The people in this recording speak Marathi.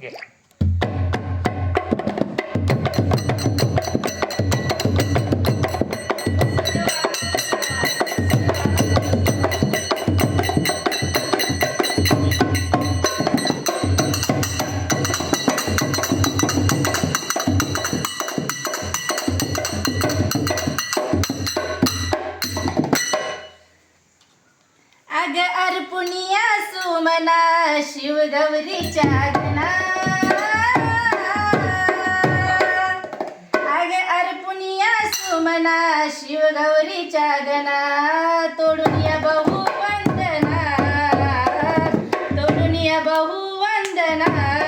अग अर्पुनिया सुमना शिवगौरीच्या अंगणा, अग अर्पुनिया सुमना शिवगौरीच्या अंगणा, तोडून या बहु वंदना, तोडून या बहु वंदना.